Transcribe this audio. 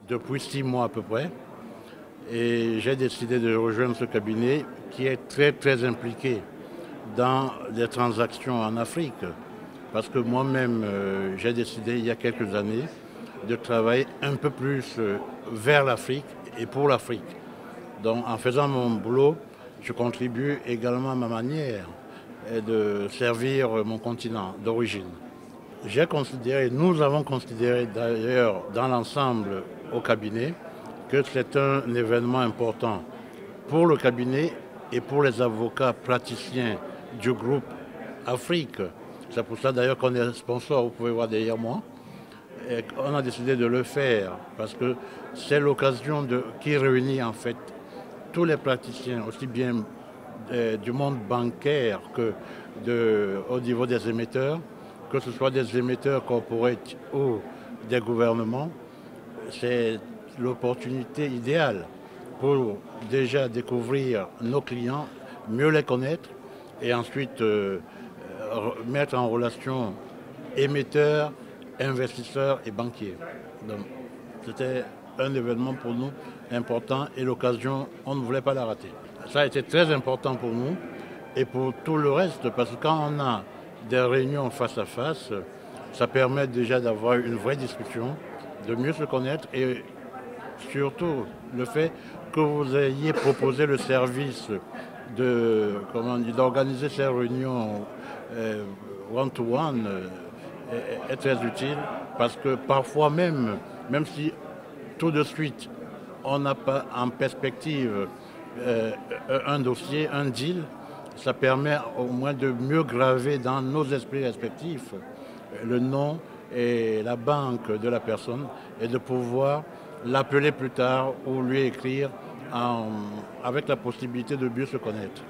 depuis 6 mois à peu près. Et j'ai décidé de rejoindre ce cabinet qui est très très impliqué dans les transactions en Afrique. Parce que moi-même, j'ai décidé il y a quelques années de travailler un peu plus vers l'Afrique et pour l'Afrique. Donc en faisant mon boulot, je contribue également à ma manière de servir mon continent d'origine. J'ai considéré, nous avons considéré d'ailleurs dans l'ensemble au cabinet, que c'est un événement important pour le cabinet et pour les avocats praticiens du groupe Afrique. C'est pour ça d'ailleurs qu'on est sponsor, vous pouvez voir derrière moi. Et on a décidé de le faire parce que c'est l'occasion qui réunit en fait tous les praticiens, aussi bien du monde bancaire que au niveau des émetteurs, que ce soit des émetteurs corporate ou des gouvernements. C'est l'opportunité idéale pour déjà découvrir nos clients, mieux les connaître et ensuite mettre en relation émetteurs, investisseurs et banquiers. Donc, c'était un événement pour nous important et l'occasion, on ne voulait pas la rater. Ça a été très important pour nous et pour tout le reste parce que quand on a des réunions face à face, ça permet déjà d'avoir une vraie discussion, de mieux se connaître et surtout le fait que vous ayez proposé le service d'organiser ces réunions one-to-one est très utile parce que parfois même si tout de suite on n'a pas en perspective un dossier, un deal, ça permet au moins de mieux graver dans nos esprits respectifs le nom et la banque de la personne et de pouvoir l'appeler plus tard ou lui écrire avec la possibilité de mieux se connaître.